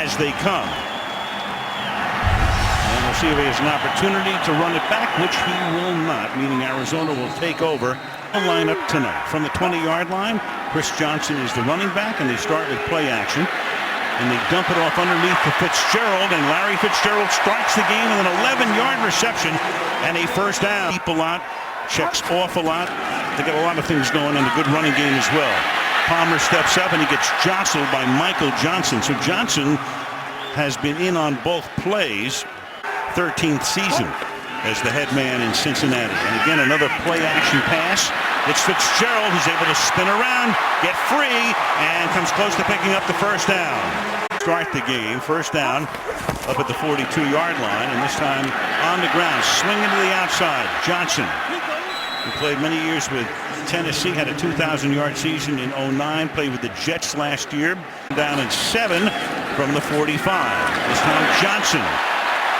as they come. And we'll see if he has an opportunity to run it back, which he will not, meaning Arizona will take over the lineup tonight. From the 20-yard line, Chris Johnson is the running back, and they start with play action. And they dump it off underneath to Fitzgerald, and Larry Fitzgerald starts the game with an 11-yard reception and a first down. Keep a lot, checks off a lot. They got a lot of things going in a good running game as well. Palmer steps up, and he gets jostled by Michael Johnson. So Johnson has been in on both plays, 13th season as the head man in Cincinnati. And again, another play-action pass. It's Fitzgerald who's able to spin around, get free, and comes close to picking up the first down. Start the game, first down up at the 42-yard line, and this time on the ground, swinging to the outside. Johnson, who played many years with Tennessee, had a 2,000-yard season in 09, played with the Jets last year. Down in 7 from the 45. This time Johnson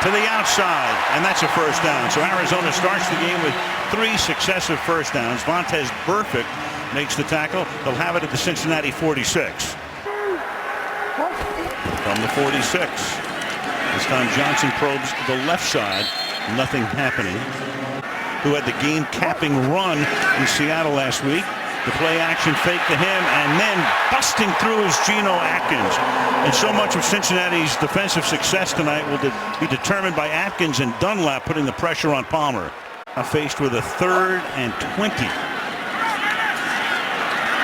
to the outside, and that's a first down. So Arizona starts the game with 3 successive first downs. Vontaze Burfict makes the tackle. They'll have it at the Cincinnati 46. From the 46. This time Johnson probes the left side. Nothing happening. Who had the game-capping run in Seattle last week. The play-action fake to him, and then busting through is Geno Atkins. And so much of Cincinnati's defensive success tonight will be determined by Atkins and Dunlap putting the pressure on Palmer. Now faced with a 3rd and 20.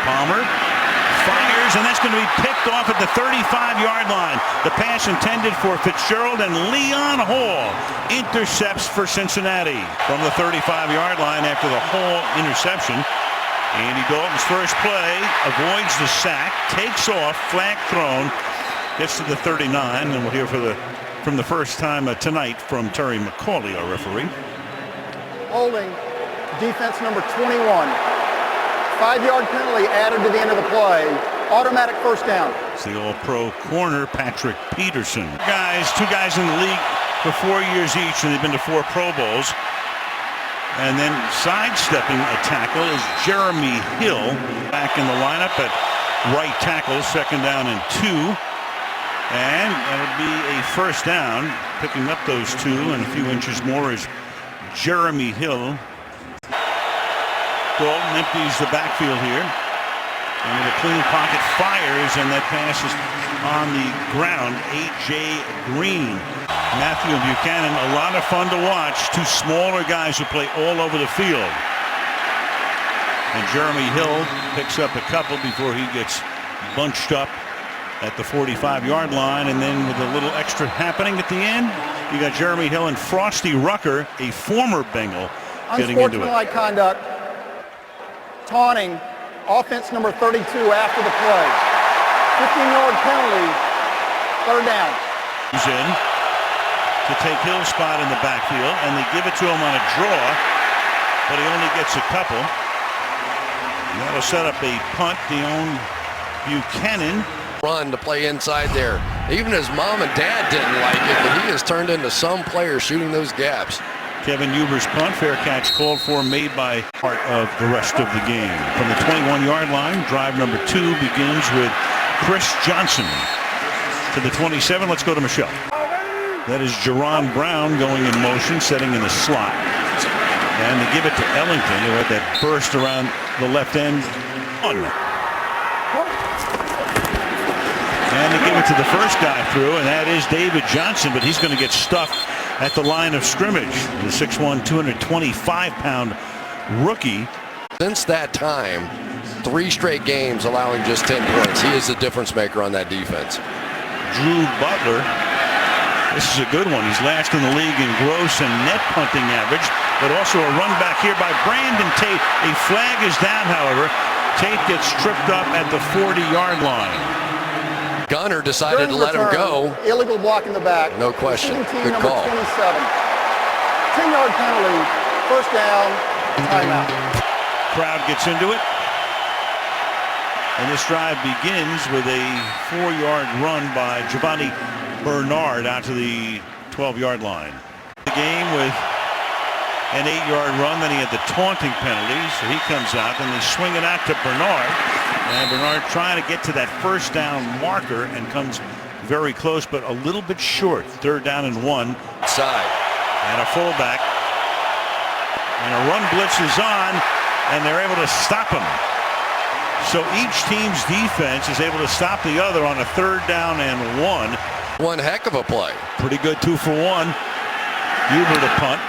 Palmer fires, and that's going to be picked off at the 35-yard line. The pass intended for Fitzgerald, and Leon Hall intercepts for Cincinnati. From the 35-yard line after the Hall interception, Andy Dalton's first play avoids the sack, takes off, flag thrown, gets to the 39, and we'll hear from the first time tonight from Terry McCauley, our referee. Holding defense number 21. 5-yard penalty added to the end of the play. Automatic first down. It's the all-pro corner, Patrick Peterson. Two guys in the league for 4 years each, and they've been to 4 Pro Bowls. And then sidestepping a tackle is Jeremy Hill back in the lineup at right tackle, 2nd down and 2. And that'll be a first down. Picking up those 2 and a few inches more is Jeremy Hill. Dalton empties the backfield here. And with a clean pocket, fires, and that pass is on the ground. A.J. Green. Matthew Buchanan, a lot of fun to watch. 2 smaller guys who play all over the field. And Jeremy Hill picks up a couple before he gets bunched up at the 45-yard line. And then with a little extra happening at the end, you got Jeremy Hill and Frosty Rucker, a former Bengal, getting into it. Unsportsmanlike conduct. Taunting. Offense number 32 after the play. 15-yard penalty. 3rd down. He's in to take Hill's spot in the backfield, and they give it to him on a draw, but he only gets a couple. And that'll set up a punt. Dion Buchanan. Run to play inside there. Even his mom and dad didn't like it, but he has turned into some player shooting those gaps. Kevin Huber's punt, fair catch called for, made by part of the rest of the game. From the 21-yard line, drive number 2 begins with Chris Johnson. To the 27, let's go to Michelle. That is Jerron Brown going in motion, setting in the slot. And they give it to Ellington, who had that burst around the left end. And they give it to the first guy through, and that is David Johnson, but he's going to get stuffed at the line of scrimmage. The 6'1", 225-pound rookie. Since that time, 3 straight games allowing just 10 points. He is the difference maker on that defense. Drew Butler. This is a good one. He's last in the league in gross and net punting average, but also a run back here by Brandon Tate. A flag is down, however. Tate gets tripped up at the 40-yard line. Gunner decided to let him go. Illegal block in the back. No question. Good number call. 27. 10-yard penalty. First down. Timeout. Crowd gets into it. And this drive begins with a 4-yard run by Giovanni Bernard out to the 12-yard line. The game with an 8-yard run, then he had the taunting penalty, so he comes out, and they swing it out to Bernard. And Bernard trying to get to that first down marker and comes very close, but a little bit short. 3rd down and 1. Side. And a fullback. And a run blitz is on, and they're able to stop him. So each team's defense is able to stop the other on a 3rd down and 1. One heck of a play. Pretty good 2 for 1. Huber to punt.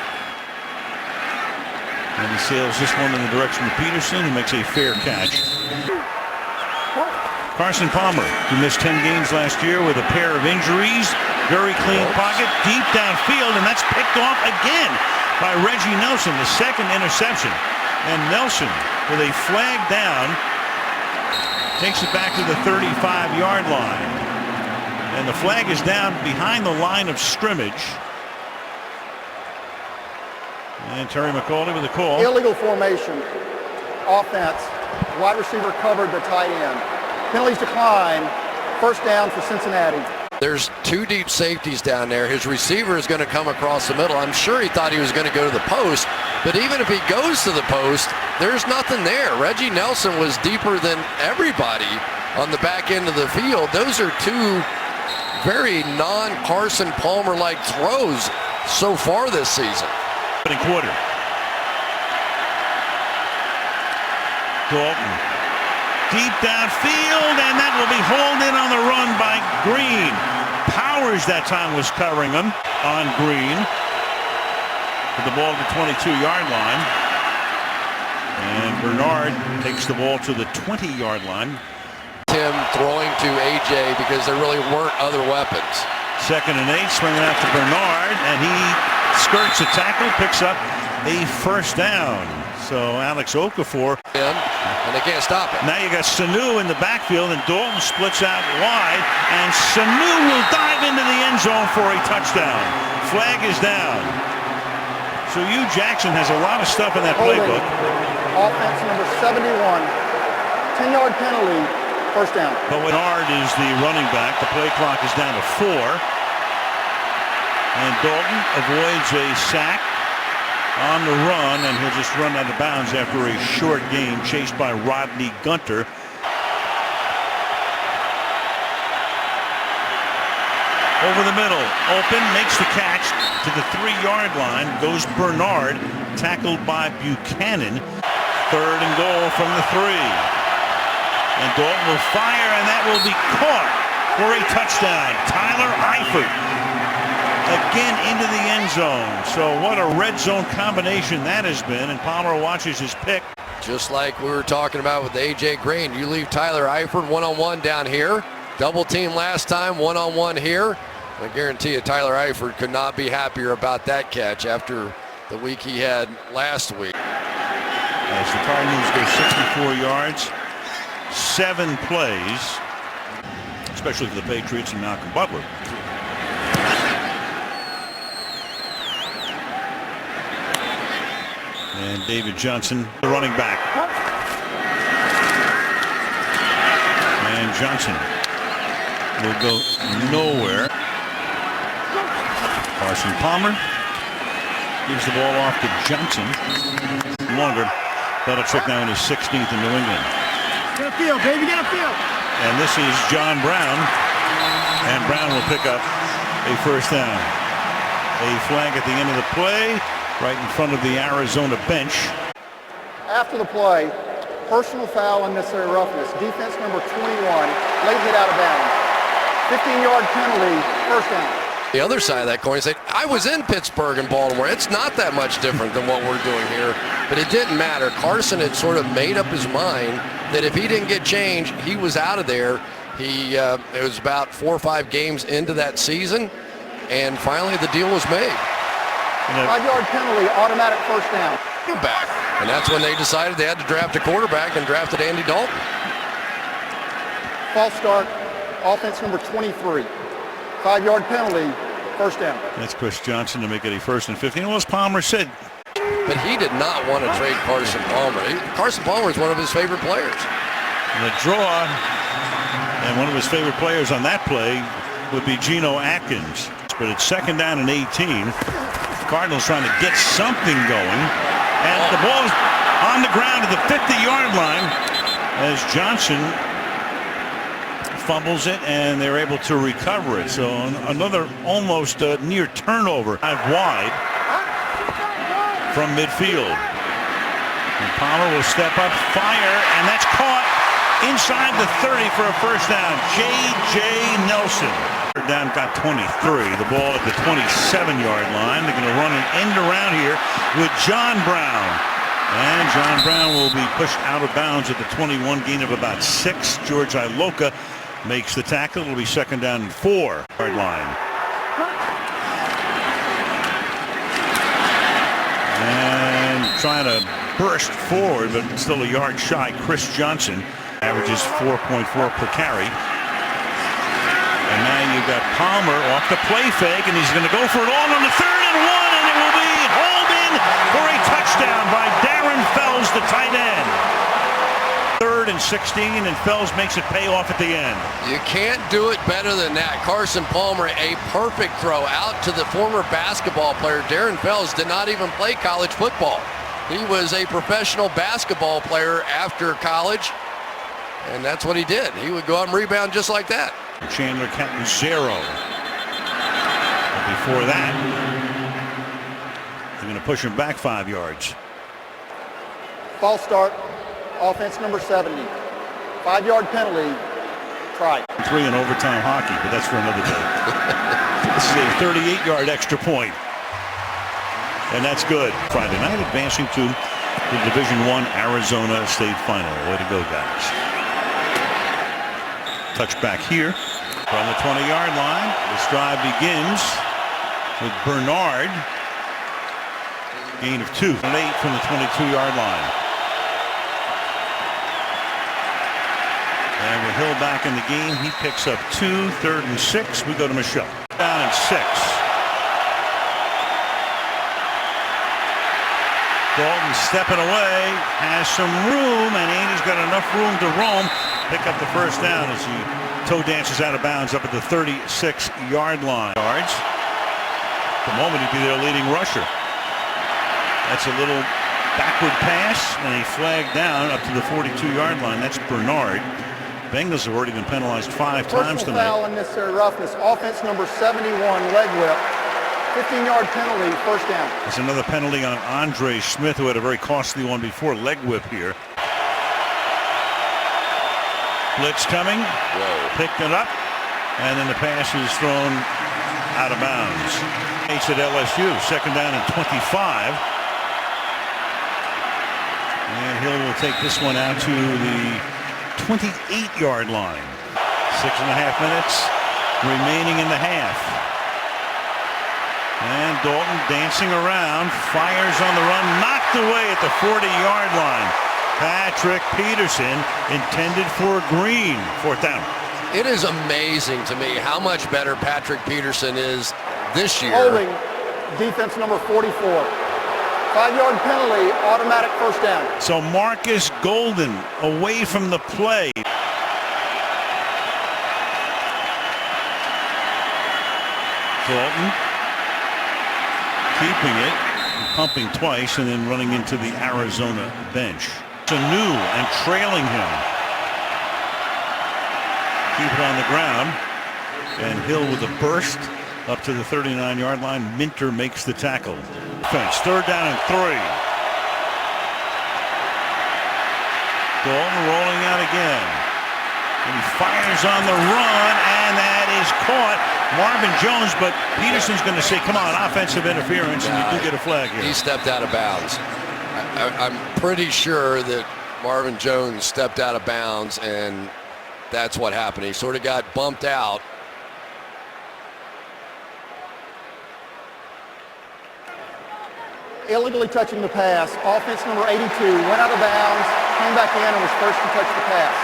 And he sails this one in the direction of Peterson, who makes a fair catch. Carson Palmer, who missed 10 games last year with a pair of injuries. Very clean pocket, deep downfield, and that's picked off again by Reggie Nelson, the 2nd interception. And Nelson, with a flag down, takes it back to the 35-yard line. And the flag is down behind the line of scrimmage. And Terry McCauley with a call. Illegal formation. Offense. Wide receiver covered the tight end. Penalties decline. 1st down for Cincinnati. There's 2 deep safeties down there. His receiver is going to come across the middle. I'm sure he thought he was going to go to the post, but even if he goes to the post, there's nothing there. Reggie Nelson was deeper than everybody on the back end of the field. Those are 2 very non-Carson Palmer-like throws so far this season. Quarter. Dalton. Deep downfield, and that will be hauled in on the run by Green. Powers that time was covering him on Green. With the ball to the 22-yard line. And Bernard takes the ball to the 20-yard line. Tim throwing to A.J. because there really weren't other weapons. 2nd and 8, swinging out to Bernard, and he skirts a tackle, picks up a 1st down. So Alex Okafor. And they can't stop it. Now you got Sooo in the backfield, and Dalton splits out wide, and Sooo will dive into the end zone for a touchdown. Flag is down. So Hugh Jackson has a lot of stuff in that playbook. Offense number 71. 10-yard penalty. 1st down. But Bernard is the running back. The play clock is down to 4. And Dalton avoids a sack on the run, and he'll just run out of bounds after a short gain, chased by Rodney Gunter. Over the middle, open, makes the catch to the 3-yard line. Goes Bernard, tackled by Buchanan. 3rd and goal from the 3. And Dalton will fire, and that will be caught for a touchdown. Tyler Eifert again into the end zone. So what a red zone combination that has been, and Palmer watches his pick. Just like we were talking about with A.J. Green, you leave Tyler Eifert one-on-one down here. Double team last time, one-on-one here. I guarantee you Tyler Eifert could not be happier about that catch after the week he had last week. As the Cardinals go 64 yards, 7 plays, especially for the Patriots and Malcolm Butler. And David Johnson, the running back. And Johnson will go nowhere. Carson Palmer gives the ball off to Johnson. Longer. Belichick now in his 16th in New England. Get a field, baby, get a field. And this is John Brown. And Brown will pick up a 1st down. A flag at the end of the play, right in front of the Arizona bench. After the play, personal foul, unnecessary roughness. Defense number 21, late hit out of bounds. 15-yard penalty, 1st down. The other side of that coin said, I was in Pittsburgh and Baltimore. It's not that much different than what we're doing here. But it didn't matter. Carson had sort of made up his mind that if he didn't get changed, he was out of there. It was about 4 or 5 games into that season, and finally the deal was made. 5-yard penalty, automatic 1st down. Back. And that's when they decided they had to draft a quarterback and drafted Andy Dalton. False start, offense number 23. 5-yard penalty, 1st down. That's Chris Johnson to make it a 1st and 15. Well, as Palmer said. But he did not want to trade Carson Palmer. Carson Palmer is one of his favorite players. And the draw, and one of his favorite players on that play would be Geno Atkins. But it's 2nd down and 18. The Cardinals trying to get something going. And the ball is on the ground at the 50-yard line as Johnson fumbles it, and they're able to recover it. So another almost near turnover wide from midfield. And Palmer will step up, fire, and that's caught inside the 30 for a first down. J.J. Nelson. Third down, got 23. The ball at the 27-yard line. They're going to run an end around here with John Brown. And John Brown will be pushed out of bounds at the 21, gain of about 6. George Iloka makes the tackle. It'll be second down and 4-yard line. And trying to burst forward, but still a yard shy. Chris Johnson averages 4.4 per carry. And now you've got Palmer off the play fake, and he's going to go for it all on the 3rd and 1, and it will be hauled in for a touchdown by Darren Fells, the tight end. 3rd and 16, and Fells makes it pay off at the end. You can't do it better than that. Carson Palmer, a perfect throw out to the former basketball player. Darren Fells did not even play college football. He was a professional basketball player after college, and that's what he did. He would go out and rebound just like that. Chandler Catanzaro. But before that, they're going to push him back 5 yards. False start. Offense number 70. 5-yard penalty. Try. 3 in overtime hockey, but that's for another day. This is a 38-yard extra point. And that's good. Friday night, advancing to the Division I Arizona State Final. Way to go, guys. Touchback here from the 20-yard line. This drive begins with Bernard. Gain of 2. 8 from the 22-yard line. And with Hill back in the game, he picks up 2, 3rd and 6. We go to Michelle. Down and 6. Dalton stepping away, has some room, and Andy's got enough room to roam. Pick up the first down as he toe dances out of bounds up at the 36-yard line. Yards. At the moment, he'd be their leading rusher. That's a little backward pass, and a flag down up to the 42-yard line. That's Bernard. Bengals have already been penalized 5 times tonight. Personal foul, unnecessary roughness. Offense number 71, leg whip. 15-yard penalty, first down. That's another penalty on Andre Smith, who had a very costly one before. Leg whip here. Blitz coming. Whoa. Picked it up, and then the pass is thrown out of bounds. It's at LSU, second down and 25. And Hill will take this one out to the 28-yard line. 6.5 minutes remaining in the half. And Dalton dancing around, fires on the run, knocked away at the 40-yard line. Patrick Peterson intended for Green. 4th down. It is amazing to me how much better Patrick Peterson is this year. Holding, defense number 44. 5-yard penalty, automatic first down. So Marcus Golden away from the play. Dalton keeping it, pumping twice, and then running into the Arizona bench. Sanu and trailing him. Keep it on the ground. And Hill with a burst up to the 39-yard line. Minter makes the tackle. Defense, 3rd down and 3. Dalton rolling out again. And he fires on the run, and that is caught. Marvin Jones, but Peterson's going to say, come on, offensive interference, and you do get a flag here. He stepped out of bounds. I'm pretty sure that Marvin Jones stepped out of bounds, and that's what happened. He sort of got bumped out. Illegally touching the pass. Offense number 82 went out of bounds, came back in, and was first to touch the pass.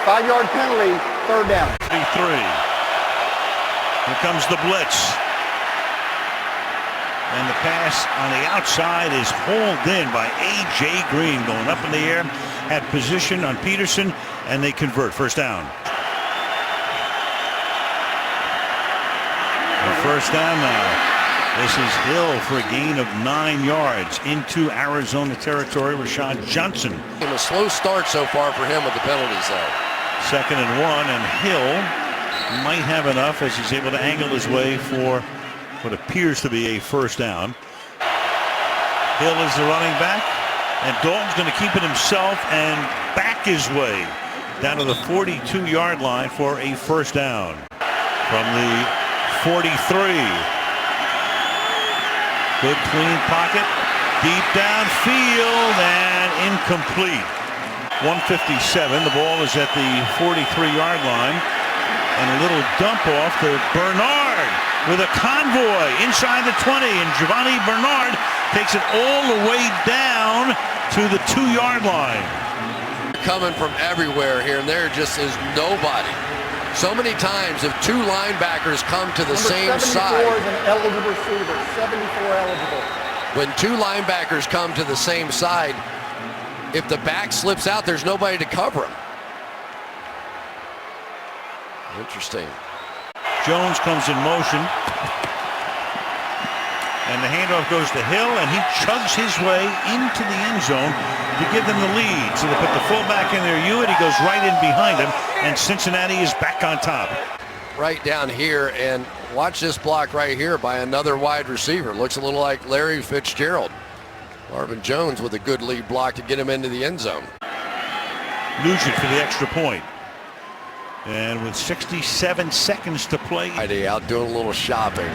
5-yard penalty, 3rd down. 3. Here comes the blitz. And the pass on the outside is hauled in by A.J. Green, going up in the air, had position on Peterson, and they convert. First down. And first down now. This is Hill for a gain of 9 yards into Arizona territory. Rashad Johnson. A slow start so far for him with the penalties, though. 2nd and 1, and Hill might have enough as he's able to angle his way for what appears to be a first down. Hill is the running back, and Dalton's going to keep it himself and back his way down to the 42-yard line for a first down from the 43. Good clean pocket, deep downfield, and incomplete. 157. The ball is at the 43-yard line, and a little dump off to Bernard with a convoy inside the 20, and Giovanni Bernard takes it all the way down to the 2-yard line. Coming from everywhere here, and there just is nobody. So many times if two linebackers come to the same side. 74 is an eligible receiver. 74 eligible. When two linebackers come to the same side, if the back slips out, there's nobody to cover him. Interesting. Jones comes in motion, and the handoff goes to Hill, and he chugs his way into the end zone to give them the lead. So they put the fullback in there, Hewitt. He goes right in behind him, and Cincinnati is back on top. Right down here, and watch this block right here by another wide receiver. Looks a little like Larry Fitzgerald. Marvin Jones with a good lead block to get him into the end zone. Nugent for the extra point. And with 67 seconds to play. Friday out doing a little shopping.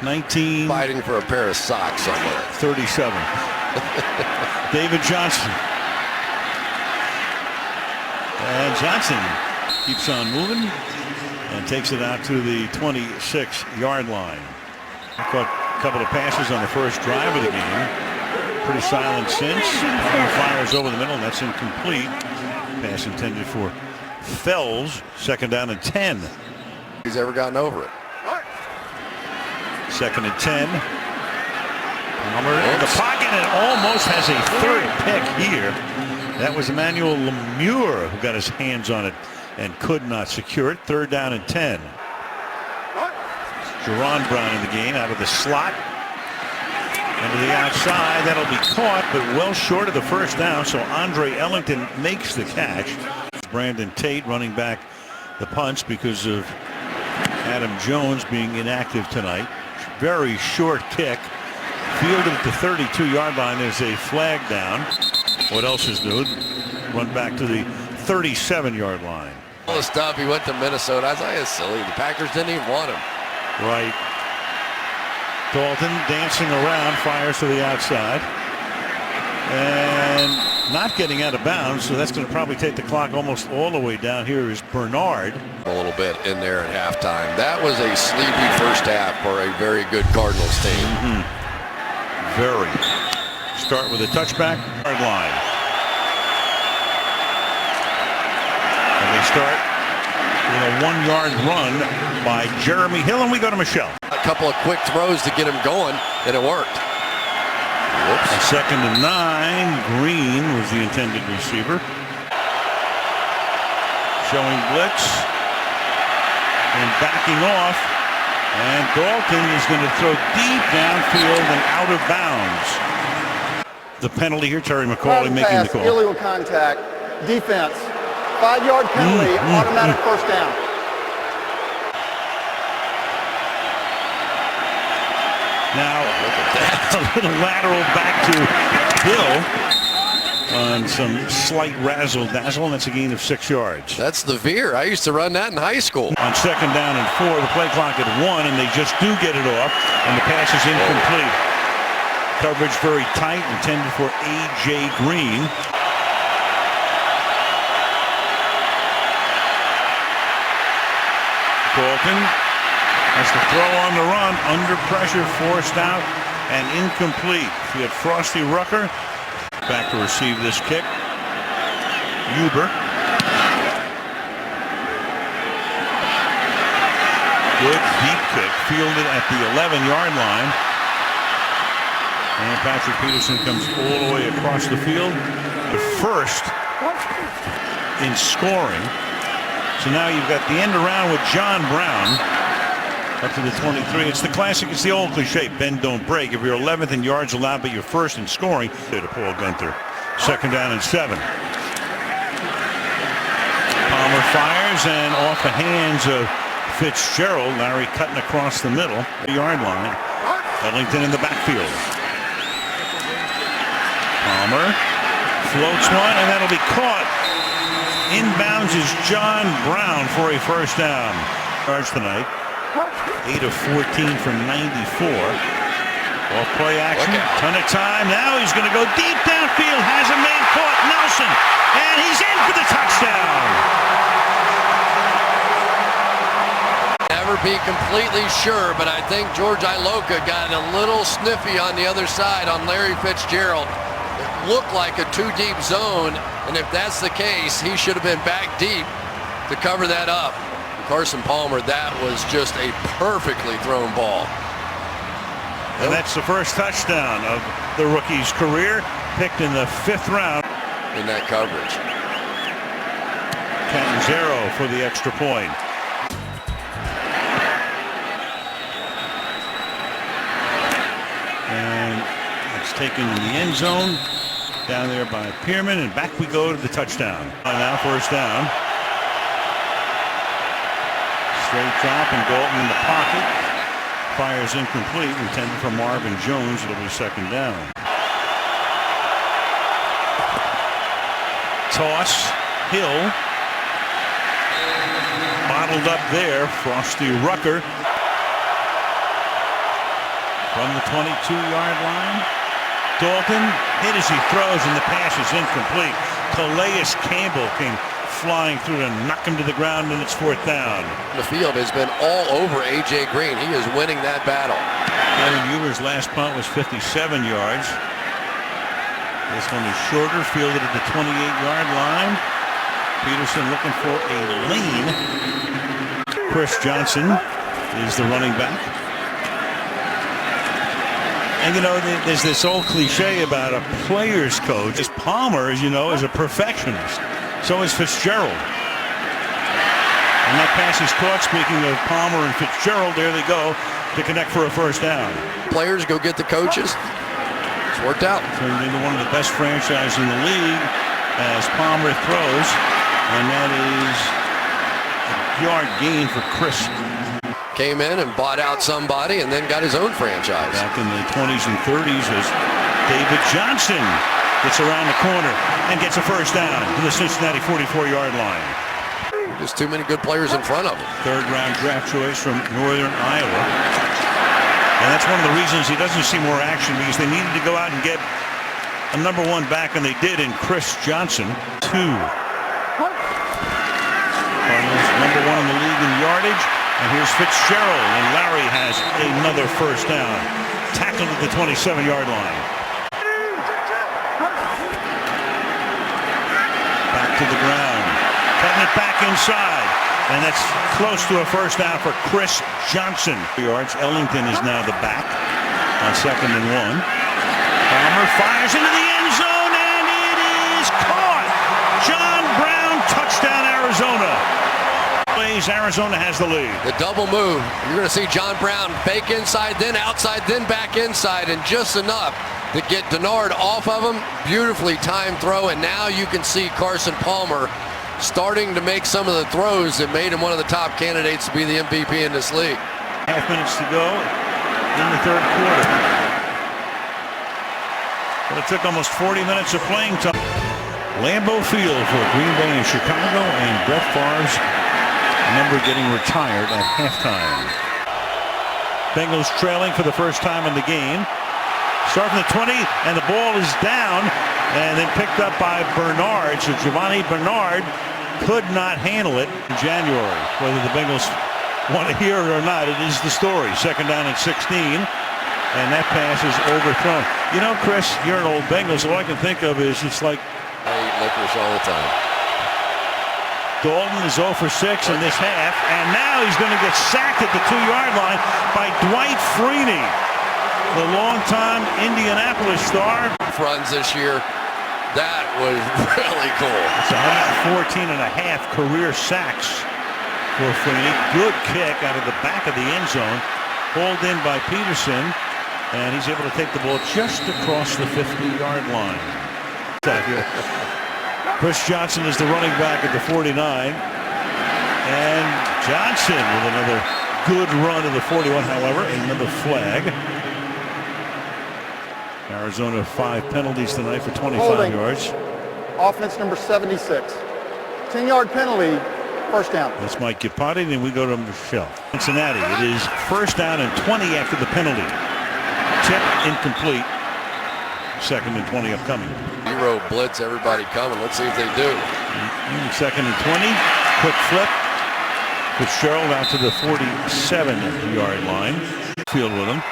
19. Fighting for a pair of socks somewhere. 37. David Johnson. And Johnson keeps on moving and takes it out to the 26-yard line. Caught a couple of passes on the first drive of the game. Pretty silent since. Power fires over the middle, and that's incomplete. Pass intended for Fells. 2nd down and 10. He's ever gotten over it. 2nd and 10. Palmer in the pocket and almost has a third pick here. That was Emmanuel Lemure who got his hands on it and could not secure it. 3rd down and 10. Jerron Brown in the game out of the slot. And to the outside, that'll be caught, but well short of the first down, so Andre Ellington makes the catch. Brandon Tate running back the punts because of Adam Jones being inactive tonight. Very short kick. Fielded at the 32-yard line. There's a flag down. What else is new? Run back to the 37-yard line. All the stuff, he went to Minnesota. I was like, it's silly. The Packers didn't even want him. Right. Dalton dancing around, fires to the outside. And not getting out of bounds, so that's going to probably take the clock almost all the way down. Here is Bernard. A little bit in there at halftime. That was a sleepy first half for a very good Cardinals team. Very. Start with a touchback. Yard line. And they start with a 1-yard run by Jeremy Hill, and we go to Michelle. A couple of quick throws to get him going, and it worked. Whoops. And 2nd and 9. Green was the intended receiver. Showing blitz. And backing off. And Dalton is going to throw deep downfield and out of bounds. The penalty here, Terry McCauley making the call. Illegal contact. Defense. 5-yard penalty. Automatic first down. Now, a little lateral back to Hill on some slight razzle-dazzle, and that's a gain of 6 yards. That's the veer. I used to run that in high school. On 2nd down and 4, the play clock at 1, and they just do get it off, and the pass is incomplete. Coverage very tight, intended for A.J. Green. Dalton has to throw on the run, under pressure, forced out, and incomplete. He had Frosty Rucker back to receive this kick. Huber. Good deep kick, fielded at the 11-yard line. And Patrick Peterson comes all the way across the field to first in scoring. So now you've got the end around with John Brown up to the 23. It's the classic, it's the old cliche, bend don't break. If you're 11th in yards allowed but you're first in scoring, to Paul Gunther. 2nd down and 7. fires and off the hands of Fitzgerald. Larry cutting across the middle, the yard line. Ellington in the backfield. Palmer floats one, and that'll be caught. Inbounds is John Brown for a first down. Yards tonight. 8 of 14 for 94. Off play action, ton of time. Now he's going to go deep downfield. Has a man caught, Nelson, and he's in for the touchdown. Never be completely sure, but I think George Iloka got a little sniffy on the other side on Larry Fitzgerald. It looked like a two-deep zone, and if that's the case, he should have been back deep to cover that up. Carson Palmer, that was just a perfectly thrown ball. And that's the first touchdown of the rookie's career, picked in the 5th round. In that coverage. Catanzaro for the extra point. And it's taken in the end zone, down there by Pierman, and back we go to the touchdown. Now first down. Straight drop, and Dalton in the pocket. Fires incomplete, intended for Marvin Jones. It'll be second down. Toss, Hill. Bottled up there, Frosty Rucker. From the 22-yard line. Dalton hit as he throws, and the pass is incomplete. Calais Campbell came flying through to knock him to the ground, and it's 4th down. The field has been all over A.J. Green. He is winning that battle. Kevin Mueller's last punt was 57 yards. This one is shorter, fielded at the 28-yard line. Peterson looking for a lane. Chris Johnson is the running back. And you know, there's this old cliche about a player's coach. Palmer, as you know, is a perfectionist. So is Fitzgerald. And that pass is caught. Speaking of Palmer and Fitzgerald, there they go to connect for a first down. Players go get the coaches. It's worked out. Turned into one of the best franchises in the league as Palmer throws. And that is a yard gain for Chris. Came in and bought out somebody and then got his own franchise. Back in the 20s and 30s as David Johnson gets around the corner and gets a first down to the Cincinnati 44-yard line. Just too many good players in front of him. 3rd-round draft choice from Northern Iowa. And that's one of the reasons he doesn't see more action, because they needed to go out and get a number 1 back, and they did in Chris Johnson. 2. Cardinals number 1 in the league in yardage. And here's Fitzgerald, and Larry has another first down. Tackled at the 27-yard line. Back to the ground. Cutting it back inside. And that's close to a first down for Chris Johnson. Yards. Ellington is now the back on 2nd and 1. Palmer fires into the end zone, and it is caught. John Brown, touchdown, Arizona. Arizona has the lead. The double move. You're going to see John Brown fake inside, then outside, then back inside, and just enough to get Denard off of him. Beautifully timed throw, and now you can see Carson Palmer starting to make some of the throws that made him one of the top candidates to be the MVP in this league. Half minutes to go in the 3rd quarter. But it took almost 40 minutes of playing time. Lambeau Field for Green Bay and Chicago, and Brett Favre's number getting retired at halftime. Bengals trailing for the first time in the game. Start from the 20, and the ball is down, and then picked up by Bernard. So Giovanni Bernard could not handle it in January. Whether the Bengals want to hear it or not, it is the story. 2nd down and 16, and that pass is overthrown. You know, Chris, you're an old Bengals. All I can think of is it's like I eat licorice all the time. Dalton is 0 for 6 in this half, and now he's going to get sacked at the 2-yard line by Dwight Freeney, the longtime Indianapolis star. Runs this year, that was really cool. It's 114 and a half career sacks for Freeney. Good kick out of the back of the end zone, hauled in by Peterson, and he's able to take the ball just across the 50-yard line. Chris Johnson is the running back at the 49. And Johnson with another good run to the 41, however, another flag. Arizona 5 penalties tonight for 25 Holding. yards. Offense number 76. 10-yard penalty, first down. This might get potted, and we go to Michelle. Cincinnati, it is first down and 20 after the penalty. Tip incomplete. Second and 20 upcoming. Zero blitz, everybody coming. Let's see if they do. Second and 20. Quick flip. Fitzgerald out to the 47-yard line. Field with him.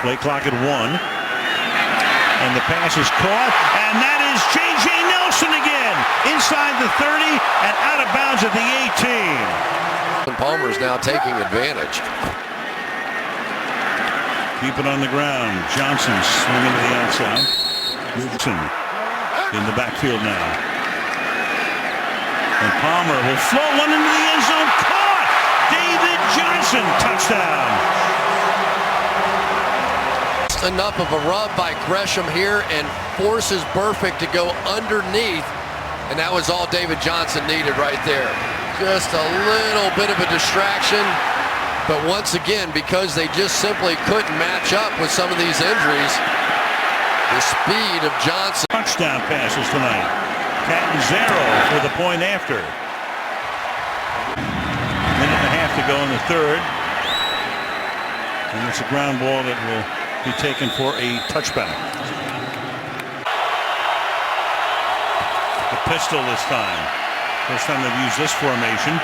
Play clock at 1. And the pass is caught. And that is J.J. Nelson again. Inside the 30 and out of bounds at the 18. Palmer's now taking advantage. Keep it on the ground. Johnson swinging to the outside. Johnson in the backfield now. And Palmer will float one into the end zone. Caught! David Johnson, touchdown. Enough of a rub by Gresham here and forces Burfict to go underneath. And that was all David Johnson needed right there. Just a little bit of a distraction. But once again, because they just simply couldn't match up with some of these injuries, the speed of Johnson. Touchdown passes tonight. Catanzaro for the point after. Minute and a half to go in the third. And it's a ground ball that will be taken for a touchback. The pistol this time. First time they've used this formation.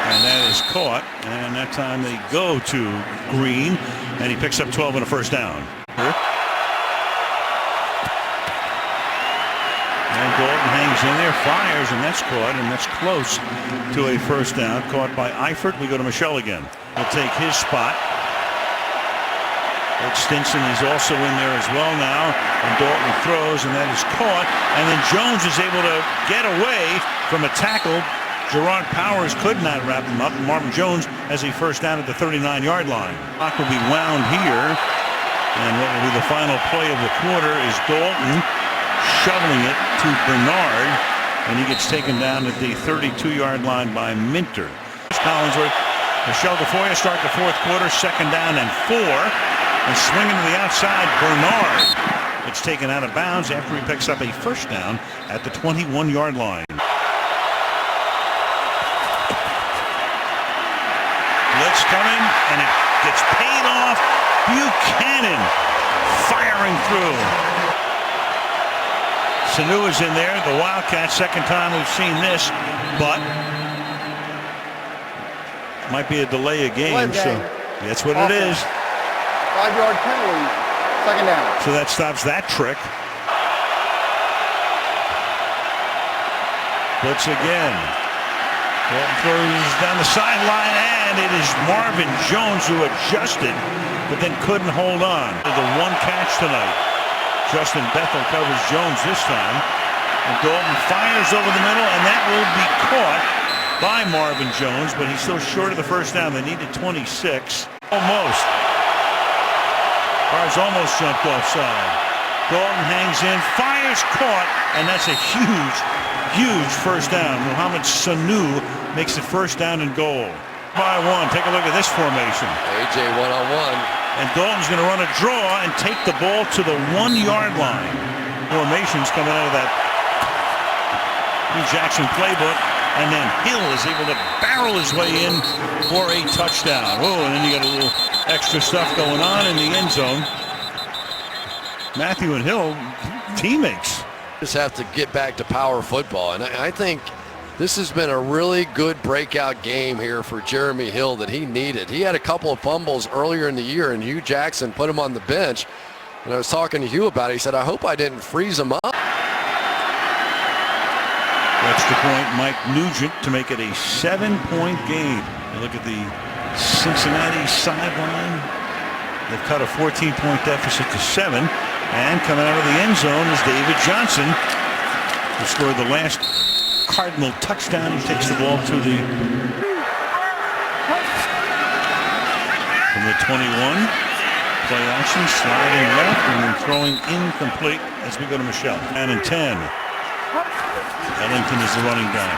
And that is caught. And that time they go to Green. And he picks up 12 and a first down. And Dalton hangs in there, fires, and that's caught, and that's close to a first down. Caught by Eifert. We go to Michelle again. He'll take his spot. Ed Stinson is also in there as well now. And Dalton throws, and that is caught. And then Jones is able to get away from a tackle. Gerard Powers could not wrap him up. Marvin Jones has a first down at the 39-yard line. Clock will be wound here. And what will be the final play of the quarter is Dalton shoveling it to Bernard, and he gets taken down at the 32-yard line by Minter. Collinsworth, Michelle Defoya start the fourth quarter, second down and 4, and swinging to the outside, Bernard. It's taken out of bounds after he picks up a first down at the 21-yard line. Blitz coming, and it gets paid off. Buchanan firing through. Sooo is in there, the Wildcats, second time we've seen this, but might be a delay of game, so that's what it is. 5-yard penalty, second down. So that stops that trick. Blitz again. Dalton throws down the sideline, and it is Marvin Jones who adjusted, but then couldn't hold on. The one catch tonight. Justin Bethel covers Jones this time. And Dalton fires over the middle, and that will be caught by Marvin Jones, but he's still short of the first down. They needed 26. Almost. Cars almost jumped offside. Dalton hangs in, fires, caught, and that's a huge first down. Mohamed Sanu makes it first down and goal. By one, take a look at this formation. AJ one-on-one. And Dalton's going to run a draw and take the ball to the 1-yard line. Formations coming out of that Hugh Jackson playbook. And then Hill is able to barrel his way in for a touchdown. Oh, and then you got a little extra stuff going on in the end zone. Matthew and Hill, teammates. Just have to get back to power football. And I think this has been a really good breakout game here for Jeremy Hill that he needed. He had a couple of fumbles earlier in the year, and Hugh Jackson put him on the bench. And I was talking to Hugh about it. He said, I hope I didn't freeze him up. Extra point, Mike Nugent to make it a 7-point game. You look at the Cincinnati sideline. They've cut a 14-point deficit to 7. And coming out of the end zone is David Johnson, who scored the last Cardinal touchdown. He takes the ball to the from the 21. Play action, sliding left and then throwing incomplete as we go to Michelle. 9 and 10. Ellington is the running back.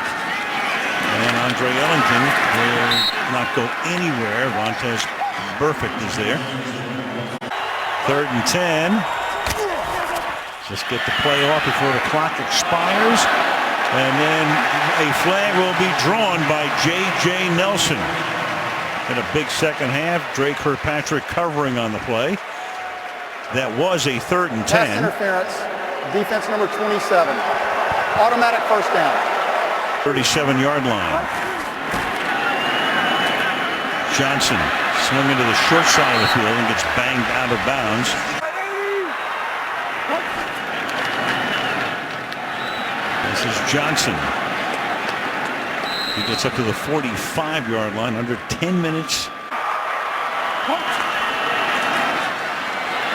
And Andre Ellington will not go anywhere. Vontaze Burfict is there. 3rd and 10. Just get the play off before the clock expires. And then a flag will be drawn by J.J. Nelson. In a big second half, Drake Kirkpatrick covering on the play. That was a 3rd and 10. Pass interference, defense number 27. Automatic first down. 37-yard line. Johnson swinging to the short side of the field and gets banged out of bounds. This is Johnson. He gets up to the 45-yard line, under 10 minutes.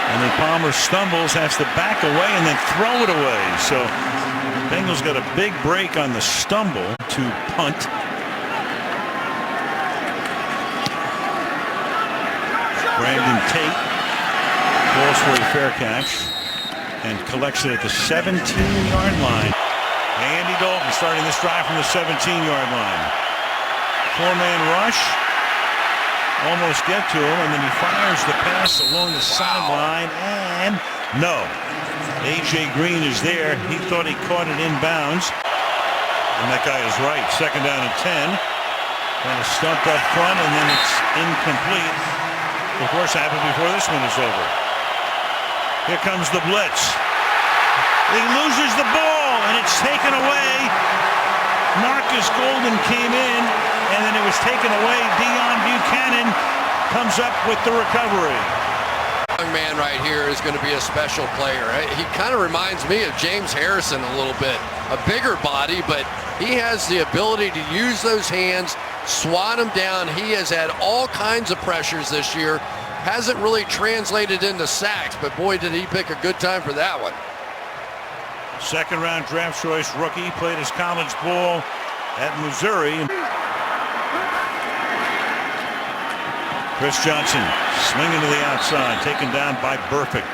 And then Palmer stumbles, has to back away and then throw it away. So Bengals got a big break on the stumble to punt. Brandon Tate falls for a fair catch and collects it at the 17-yard line. Andy Dalton starting this drive from the 17-yard line. 4-man rush. Almost get to him, and then he fires the pass along the sideline, and no. A.J. Green is there. He thought he caught it inbounds. And that guy is right. 2nd down and 10. Kind of stumped up front, and then it's incomplete. Of course, happened before this one is over. Here comes the blitz. He loses the ball, and it's taken away. Marcus Golden came in, and then it was taken away. Deion Buchanan comes up with the recovery. Young man right here is going to be a special player. He kind of reminds me of James Harrison a little bit. A bigger body, but he has the ability to use those hands, swat him down. He has had all kinds of pressures this year. Hasn't really translated into sacks, but boy, did he pick a good time for that one. 2nd round draft choice rookie, played his college ball at Missouri. Chris Johnson swinging to the outside, taken down by Burfict.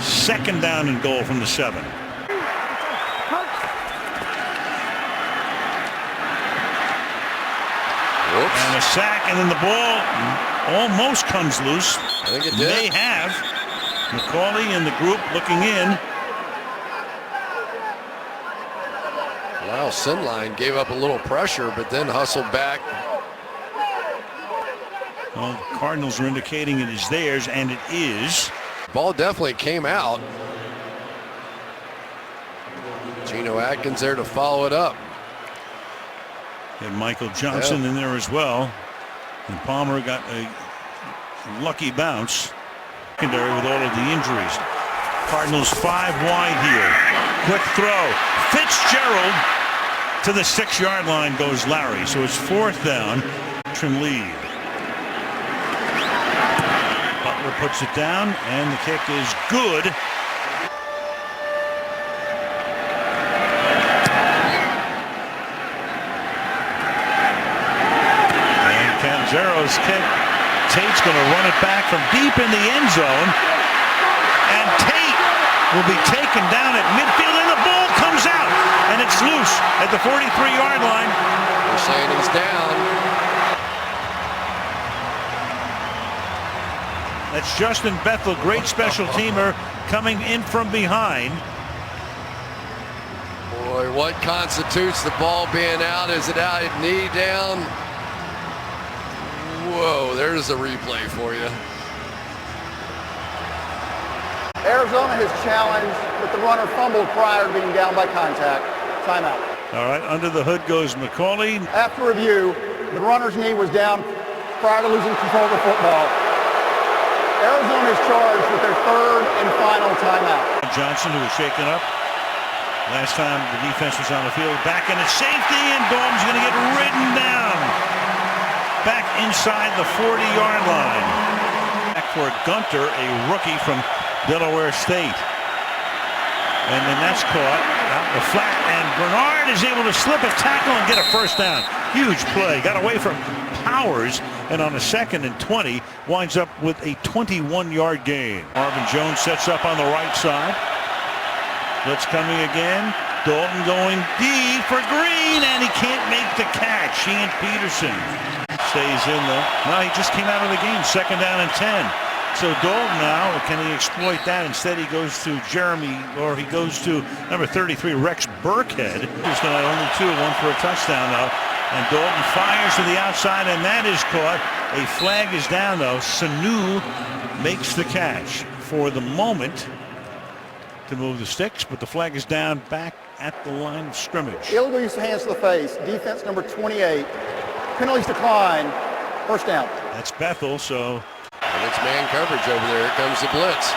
2nd down and goal from the 7. Whoops. And a sack, and then the ball almost comes loose. I think it did. They have. McCauley and the group looking in. Wow, Sinline gave up a little pressure, but then hustled back. Well, the Cardinals are indicating it is theirs, and it is. Ball definitely came out. Geno Atkins there to follow it up. And Michael Johnson in there as well. And Palmer got a lucky bounce. Secondary with all of the injuries. Cardinals 5 wide here. Quick throw. Fitzgerald to the 6-yard line goes Larry. So it's 4th down. Lead. Butler puts it down, and the kick is good. And Canzero's kick. Tate's going to run it back from deep in the end zone. And Tate will be taken down at midfield, and the ball comes out. And it's loose at the 43-yard line. They're saying he's down. That's Justin Bethel, great special teamer, coming in from behind. Boy, what constitutes the ball being out? Is it out at knee down? Whoa, there's the replay for you. Arizona has challenged, but the runner fumbled prior to being down by contact. Timeout. All right, under the hood goes McCauley. After review, the runner's knee was down prior to losing control of the football. Arizona is charged with their 3rd and final timeout. Johnson, who was shaken up last time the defense was on the field, back in at safety, and Dalton's going to get ridden down. Back inside the 40-yard line. Back for Gunter, a rookie from Delaware State. And then that's caught out in the flat, and Bernard is able to slip a tackle and get a 1st down. Huge play. Got away from Powers, and on a 2nd and 20 winds up with a 21-yard gain. Marvin Jones sets up on the right side. Blitz coming again. Dalton going deep for Green, and he can't make the catch. Ian Peterson stays in though. No, he just came out of the game. 2nd down and 10. So Dalton now, can he exploit that? Instead he goes to he goes to number 33, Rex Burkhead. He's got only 2, 1 for a touchdown though. And Dalton fires to the outside, and that is caught. A flag is down though. Sooo makes the catch for the moment to move the sticks, but the flag is down back at the line of scrimmage. Illegal use of hands to the face. Defense number 28. Penalties decline. 1st down. That's Bethel, so. And it's man coverage over there. Here comes the blitz.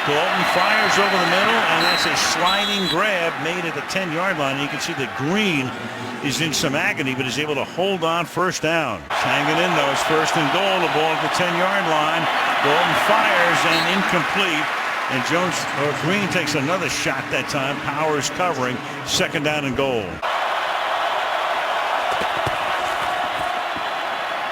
Dalton fires over the middle, and that's a sliding grab made at the 10-yard line. You can see that Green is in some agony, but is able to hold on. 1st down. It's hanging in though. It's 1st and goal. The ball at the 10-yard line. Dalton fires and incomplete. And Green takes another shot that time. Powers covering. 2nd down and goal.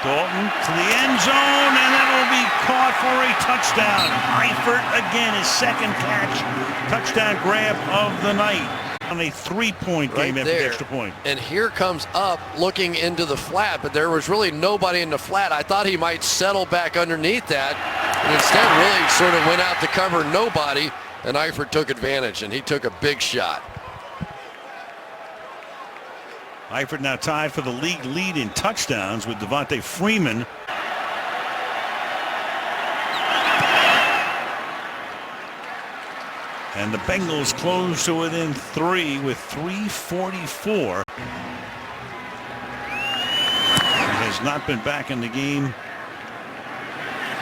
Dalton to the end zone, and that will be caught for a touchdown. Eifert again, his 2nd catch. Touchdown grab of the night on a 3-point game after the extra point. And here comes Up looking into the flat, but there was really nobody in the flat. I thought he might settle back underneath that, and instead really sort of went out to cover nobody, and Eifert took advantage, and he took a big shot. Eifert now tied for the league lead in touchdowns with Devontae Freeman. And the Bengals close to within 3 with 3:44. He has not been back in the game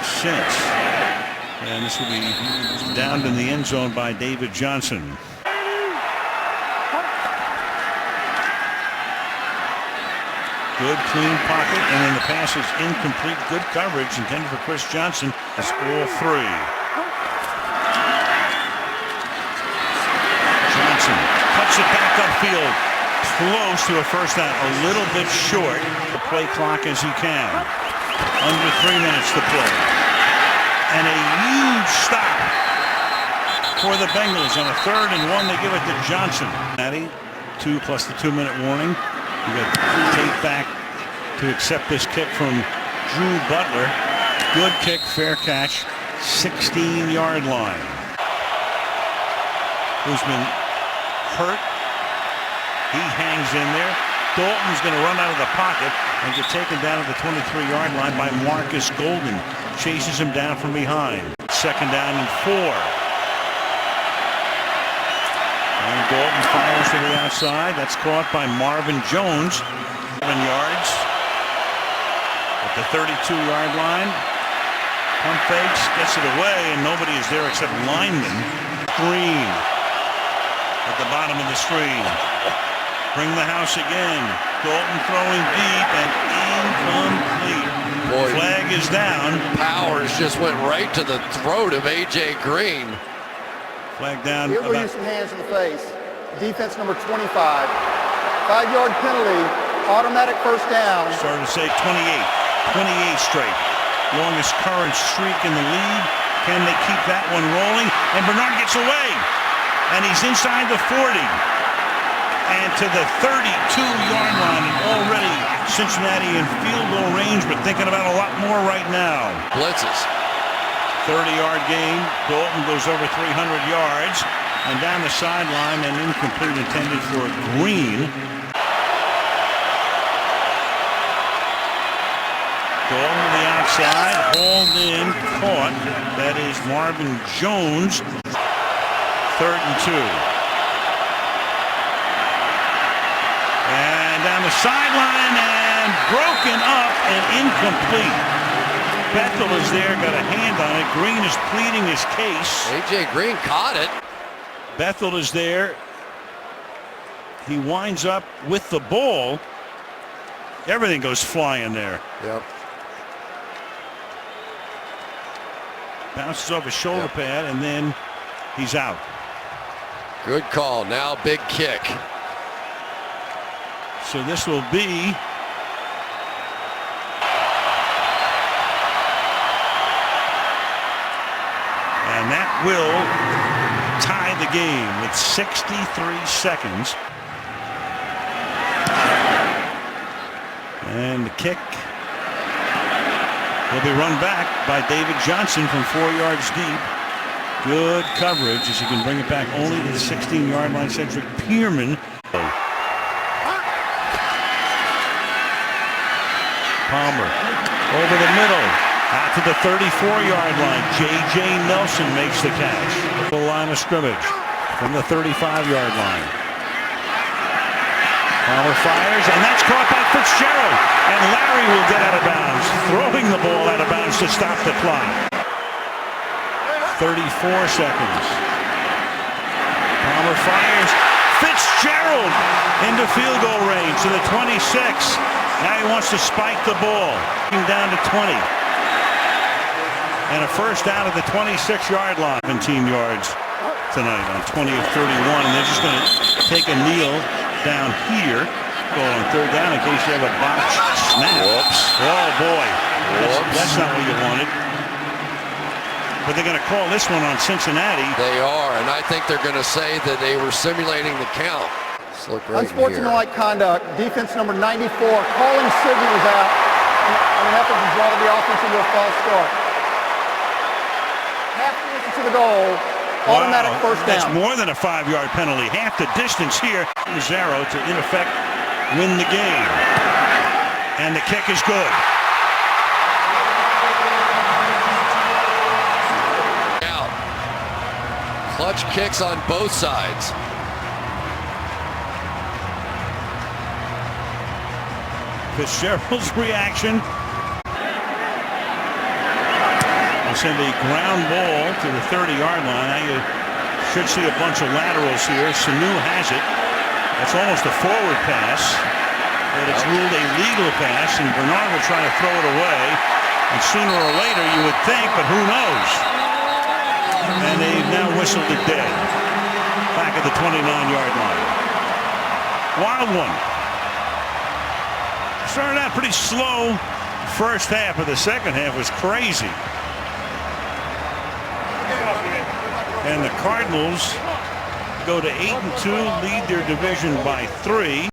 since. And this will be downed in the end zone by David Johnson. Good clean pocket, and then the pass is incomplete. Good coverage intended for Chris Johnson. That's all 3. Johnson cuts it back upfield, close to a 1st down, a little bit short. The play clock as he can. Under 3 minutes to play. And a huge stop for the Bengals on a 3rd and 1. They give it to Johnson. 2 plus the 2-minute warning. You got tape back to accept this kick from Drew Butler. Good kick, fair catch, 16-yard line. Who's been hurt? He hangs in there. Dalton's going to run out of the pocket and get taken down at the 23-yard line by Marcus Golden. Chases him down from behind. 2nd down and 4. And Dalton fires to the outside. That's caught by Marvin Jones. 7 yards at the 32-yard line. Pump fakes, gets it away, and nobody is there except lineman. Green at the bottom of the screen. Bring the house again. Dalton throwing deep and incomplete. Boy, flag is down. Powers just went right to the throat of A.J. Green. Flag down. Illegal use of hands in the face. Defense number 25. 5-yard penalty. Automatic 1st down. Started to say 28 straight. Longest current streak in the league. Can they keep that one rolling? And Bernard gets away. And he's inside the 40. And to the 32-yard line. And already Cincinnati in field goal range, but thinking about a lot more right now. Blitzes. 30-yard gain. Dalton goes over 300 yards. And down the sideline, and incomplete intended for Green. Dalton to the outside, hauled in, caught. That is Marvin Jones. 3rd and 2. And down the sideline, and broken up and incomplete. Bethel is there, got a hand on it. Green is pleading his case. A.J. Green caught it. Bethel is there. He winds up with the ball. Everything goes flying there. Yep. Bounces off his shoulder pad, and then he's out. Good call. Now big kick. So this will be and that will tie the game with 63 seconds. And the kick will be run back by David Johnson from 4 yards deep. Good coverage as he can bring it back only to the 16-yard line. Cedric Pierman. Palmer over the middle. Out to the 34-yard line. J.J. Nelson makes the catch. The line of scrimmage from the 35-yard line. Palmer fires, and that's caught by Fitzgerald. And Larry will get out of bounds, throwing the ball out of bounds to stop the clock. 34 seconds. Palmer fires. Fitzgerald into field goal range to the 26. Now he wants to spike the ball. Down to 20. And a first down at the 26-yard line. 17 yards tonight on 20 of 31. And they're just going to take a kneel down here. Go on third down in case you have a botched snap. Whoops. Oh, boy. That's not what you wanted. But they're going to call this one on Cincinnati. They are, and I think they're going to say that they were simulating the count. Right Unsportsmanlike conduct. Defense number 94 calling signals out in an effort to draw the offense into a false start. Half the distance to the goal. Automatic first down. That's more than a 5-yard penalty. Half the distance here. Mazzaro to, in effect, win the game. And the kick is good. Out. Clutch kicks on both sides. Fitzgerald's reaction. They'll send a ground ball to the 30-yard line. Now you should see a bunch of laterals here. Sooo has it. That's almost a forward pass. But it's ruled a legal pass, and Bernard will try to throw it away. And sooner or later, you would think, but who knows? And they've now whistled it dead. Back at the 29-yard line. Wild one. Started out pretty slow first half, but the second half was crazy. And the Cardinals go to 8-2, lead their division by 3.